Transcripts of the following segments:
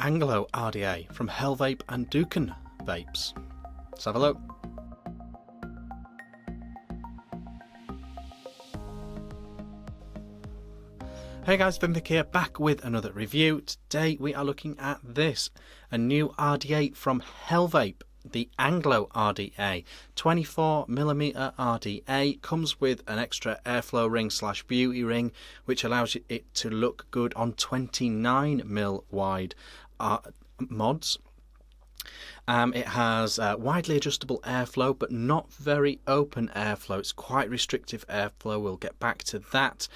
Anglo RDA from HellVape and Dukan Vapes. Let's have a look. Hey guys, Vick here, back with another review. Today we are looking at this, a new RDA from HellVape, the Anglo RDA. 24mm RDA, comes with an extra airflow ring / beauty ring, which allows it to look good on 29mm wide mods. It has widely adjustable airflow, but not very open airflow. It's quite restrictive airflow. We'll get back to that.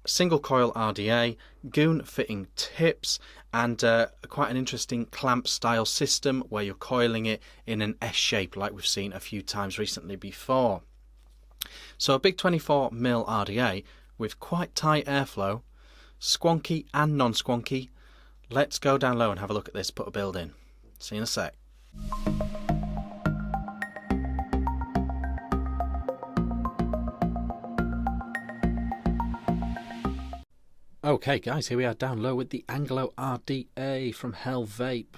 Single coil RDA, goon fitting tips, and quite an interesting clamp style system where you're coiling it in an S shape like we've seen a few times recently before. So a big 24mm RDA with quite tight airflow, squonky and non-squonky. Let's go down low and have a look at this, put a build in. See you in a sec. Okay guys, here we are down low with the Anglo RDA from HellVape.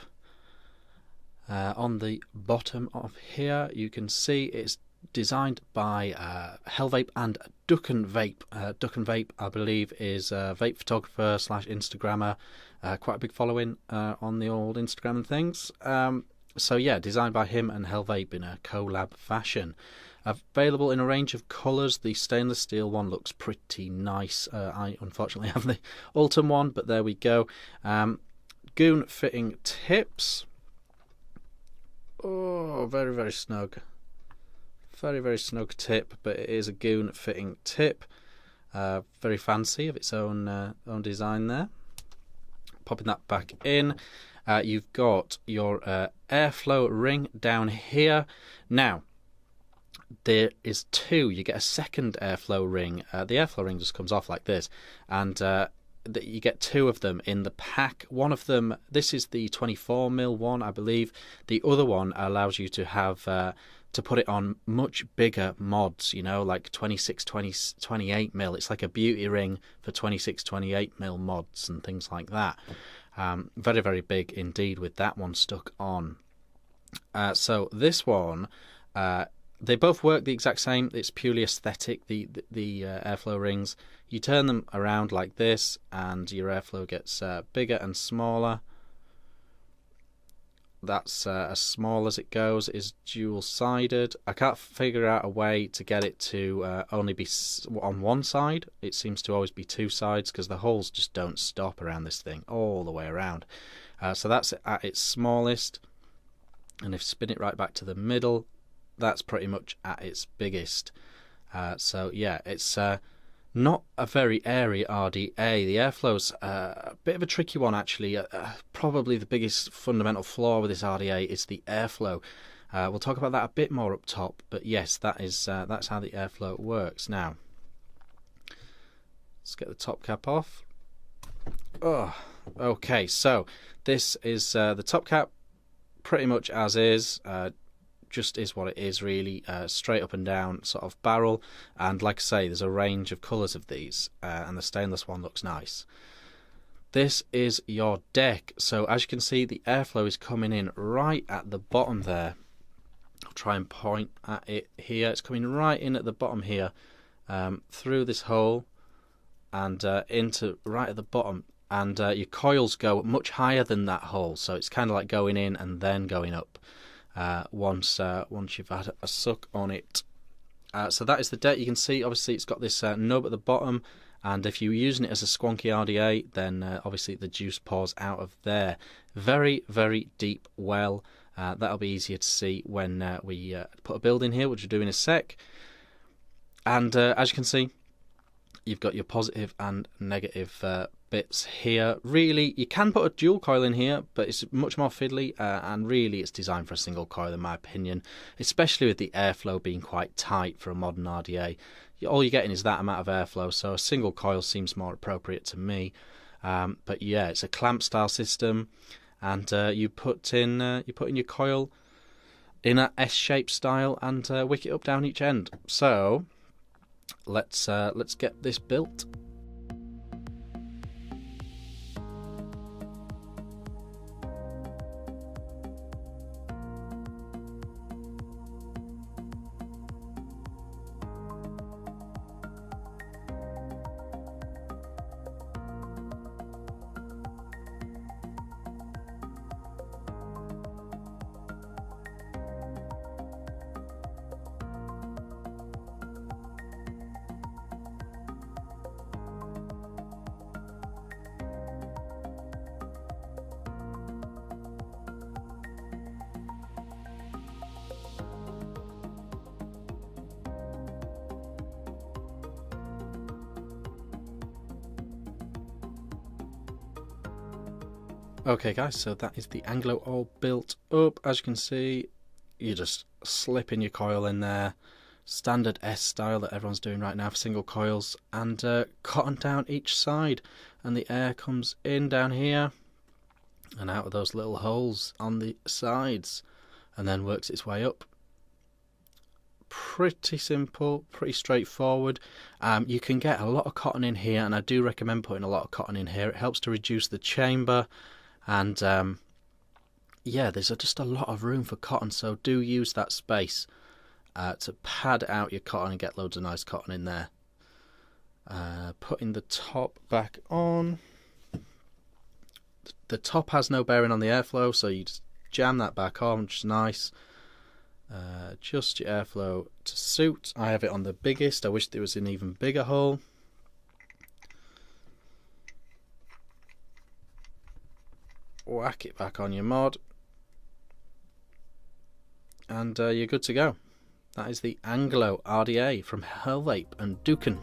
On the bottom of here you can see it's designed by HellVape and Dukan Vape. Dukan Vape, I believe, is a vape photographer / Instagrammer. Quite a big following on the old Instagram and things. So yeah, designed by him and HellVape in a collab fashion. Available in a range of colours. The stainless steel one looks pretty nice. I unfortunately have the Ultim one, but there we go. Goon fitting tips. Oh, very, very snug. Very, very snug tip, but it is a goon fitting tip. Very fancy of its own design there. Popping that back in. You've got your airflow ring down here. Now, there is two. You get a second airflow ring. The airflow ring just comes off like this, and you get two of them in the pack. One of them, this is the 24mm one, I believe. The other one allows you to have to put it on much bigger mods, you know, like 28mm. It's like a beauty ring for 28mm mods and things like that. Very, very big indeed with that one stuck on. So this one, they both work the exact same. It's purely aesthetic, the airflow rings. You turn them around like this and your airflow gets bigger and smaller. That's as small as it goes. It is dual-sided. I can't figure out a way to get it to only be on one side. It seems to always be two sides because the holes just don't stop around this thing all the way around. So that's at its smallest. And if you spin it right back to the middle, that's pretty much at its biggest. So yeah, it's not a very airy RDA. The airflow's a bit of a tricky one actually. Probably the biggest fundamental flaw with this RDA is the airflow. We'll talk about that a bit more up top, but yes, that's how the airflow works. Now, let's get the top cap off. Oh, okay, so this is the top cap, pretty much as is. Just is what it is really, straight up and down sort of barrel, and like I say, there's a range of colours of these, and the stainless one looks nice. This is your deck, so as you can see the airflow is coming in right at the bottom there. I'll try and point at it here. It's coming right in at the bottom here, through this hole and into right at the bottom, and your coils go much higher than that hole, so it's kind of like going in and then going up. Once you've had a suck on it. So that is the deck. You can see obviously it's got this nub at the bottom, and if you're using it as a squonky RDA, then obviously the juice pours out of there. Very, very deep well. That'll be easier to see when we put a build in here, which we'll do in a sec. And as you can see, you've got your positive and negative bits here. Really, you can put a dual coil in here, but it's much more fiddly, and really it's designed for a single coil in my opinion, especially with the airflow being quite tight for a modern RDA. All you're getting is that amount of airflow, so a single coil seems more appropriate to me. But yeah, it's a clamp style system, and you put in your coil in a S-shaped style and wick it up down each end. So let's get this built. Okay guys, so that is the Anglo all built up. As you can see, you just slip in your coil in there, standard S style that everyone's doing right now for single coils, and cotton down each side, and the air comes in down here and out of those little holes on the sides and then works its way up. Pretty simple, pretty straightforward. You can get a lot of cotton in here, and I do recommend putting a lot of cotton in here. It helps to reduce the chamber, and yeah, there's just a lot of room for cotton, so do use that space to pad out your cotton and get loads of nice cotton in there. Putting the top back on. The top has no bearing on the airflow, so you just jam that back on, which is nice. Adjust your airflow to suit. I have it on the biggest. I wish there was an even bigger hole. Whack it back on your mod, and you're good to go. That is the Anglo RDA from HellVape and Dukan.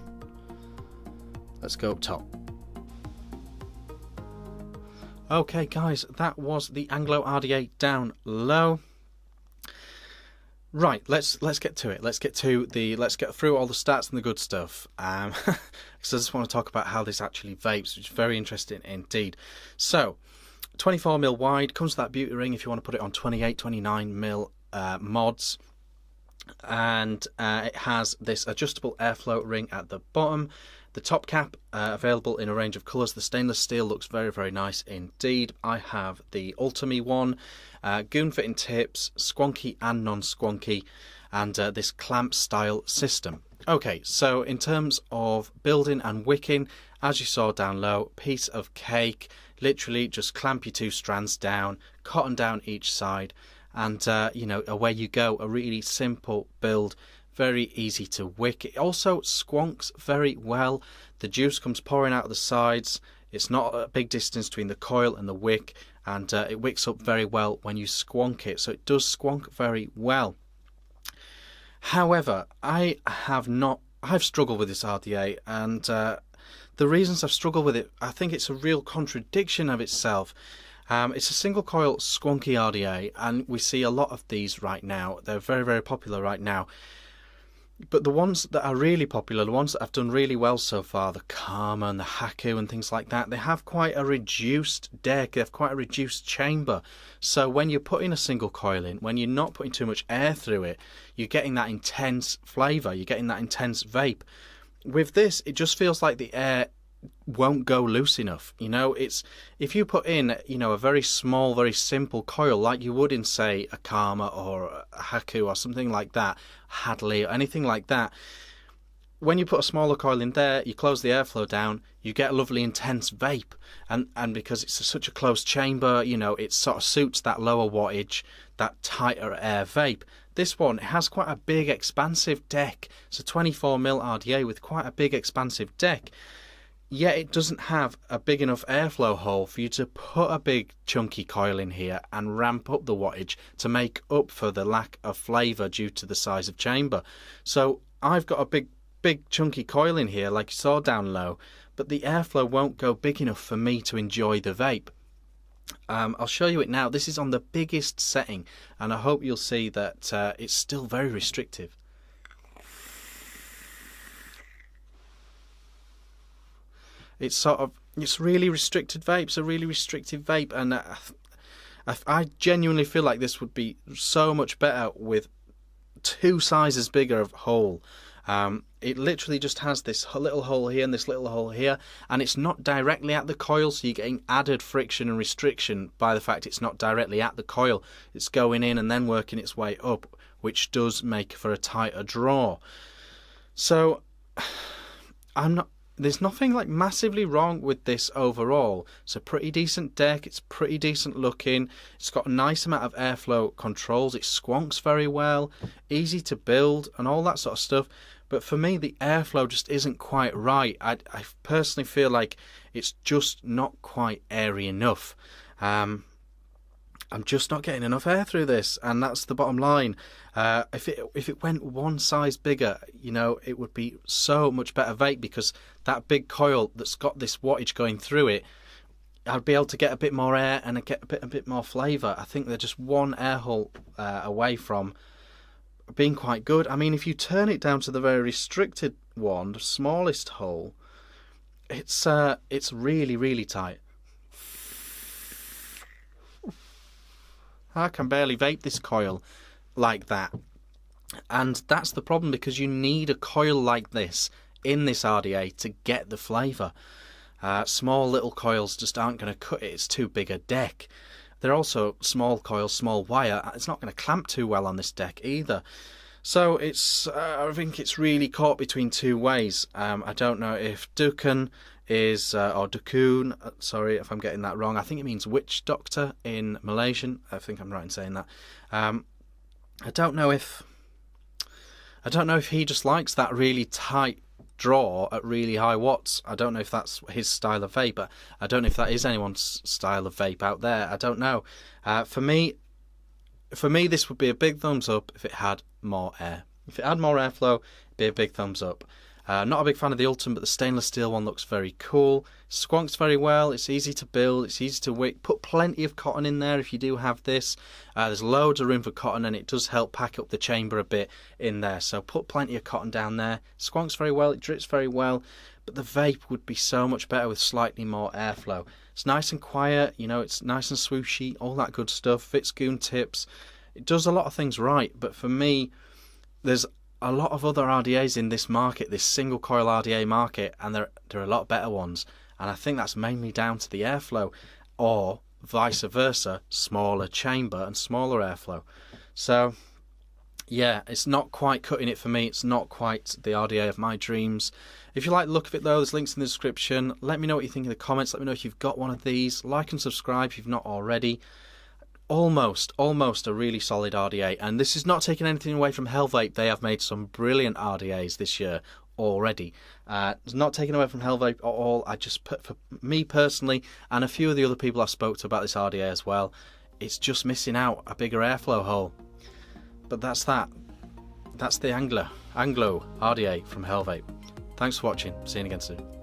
Let's go up top. Okay guys, that was the Anglo RDA down low. Right, let's get to it. Let's get through all the stats and the good stuff. Because I just want to talk about how this actually vapes, which is very interesting indeed. So, 24mm wide, comes with that beauty ring if you want to put it on 28, 29mm mods. And it has this adjustable airflow ring at the bottom. The top cap available in a range of colours. The stainless steel looks very, very nice indeed. I have the Ultimi one, goon fitting tips, squonky and non-squonky, and this clamp style system. Okay, so in terms of building and wicking, as you saw down low, piece of cake. Literally just clamp your two strands down, cotton down each side, and you know, away you go. A really simple build, very easy to wick. It also squonks very well. The juice comes pouring out of the sides. It's not a big distance between the coil and the wick, and it wicks up very well when you squonk it. So it does squonk very well. However, I've struggled with this RDA, and the reasons I've struggled with it, I think it's a real contradiction of itself. It's a single coil squonky RDA, and we see a lot of these right now. They're very, very popular right now. But the ones that are really popular, the ones that have done really well so far, the Karma and the Haku and things like that, they have quite a reduced deck, they have quite a reduced chamber. So when you're putting a single coil in, when you're not putting too much air through it, you're getting that intense flavour, you're getting that intense vape. With this, it just feels like the air won't go loose enough. You know, it's, if you put in, you know, a very small, very simple coil like you would in, say, a Karma or a Haku or something like that, Hadley or anything like that, when you put a smaller coil in there, you close the airflow down, you get a lovely intense vape, and because it's such a closed chamber, you know, it sort of suits that lower wattage, that tighter air vape. This one, it has quite a big expansive deck. It's a 24mm RDA with quite a big expansive deck. Yet it doesn't have a big enough airflow hole for you to put a big chunky coil in here and ramp up the wattage to make up for the lack of flavour due to the size of chamber. So I've got a big chunky coil in here like you saw down low, but the airflow won't go big enough for me to enjoy the vape. I'll show you it now. This is on the biggest setting, and I hope you'll see that it's still very restrictive. It's really restricted vape. It's a really restrictive vape, and I genuinely feel like this would be so much better with 2 sizes bigger of hole. It literally just has this little hole here and this little hole here, and it's not directly at the coil, so you're getting added friction and restriction by the fact it's not directly at the coil. It's going in and then working its way up, which does make for a tighter draw. So there's nothing like massively wrong with this overall. It's a pretty decent deck, it's pretty decent looking, it's got a nice amount of airflow controls, it squonks very well, easy to build and all that sort of stuff. But for me, the airflow just isn't quite right. I personally feel like it's just not quite airy enough. I'm just not getting enough air through this, and that's the bottom line. If it went 1 size bigger, you know, it would be so much better vape, because that big coil that's got this wattage going through it, I'd be able to get a bit more air and get a bit more flavour. I think they're just one air hole away from being quite good. I mean, if you turn it down to the very restricted one, the smallest hole, it's really, really tight. I can barely vape this coil like that. And that's the problem, because you need a coil like this in this RDA to get the flavour. Small little coils just aren't going to cut it. It's too big a deck. They're also small coils, small wire. It's not going to clamp too well on this deck either. So it's I think it's really caught between two ways. I don't know if Dukan is or Dukun. Sorry if I'm getting that wrong. I think it means witch doctor in Malaysian. I think I'm right in saying that. I don't know if he just likes that really tight draw at really high watts. I don't know if that's his style of vape, but I don't know if that is anyone's style of vape out there. I don't know. For me, this would be a big thumbs up if it had more air. If it had more airflow, it'd be a big thumbs up. Not a big fan of the Ultim, but the stainless steel one looks very cool. Squonks very well. It's easy to build. It's easy to wick. Put plenty of cotton in there if you do have this. There's loads of room for cotton, and it does help pack up the chamber a bit in there. So put plenty of cotton down there. Squonks very well. It drips very well. But the vape would be so much better with slightly more airflow. It's nice and quiet. You know, it's nice and swooshy. All that good stuff. Fits goon tips. It does a lot of things right. But for me, there's a lot of other RDAs in this market, this single coil RDA market, and there are a lot better ones. And I think that's mainly down to the airflow, or vice versa, smaller chamber and smaller airflow. So yeah, it's not quite cutting it for me. It's not quite the RDA of my dreams. If you like the look of it though, there's links in the description. Let me know what you think in the comments. Let me know if you've got one of these. Like and subscribe if you've not already. Almost a really solid RDA, and this is not taking anything away from HellVape. They have made some brilliant RDAs this year already. It's not taken away from HellVape at all. I just put, for me personally, and a few of the other people I spoke to about this RDA as well, it's just missing out a bigger airflow hole. But that's that. That's the Anglo RDA from HellVape. Thanks for watching. See you again soon.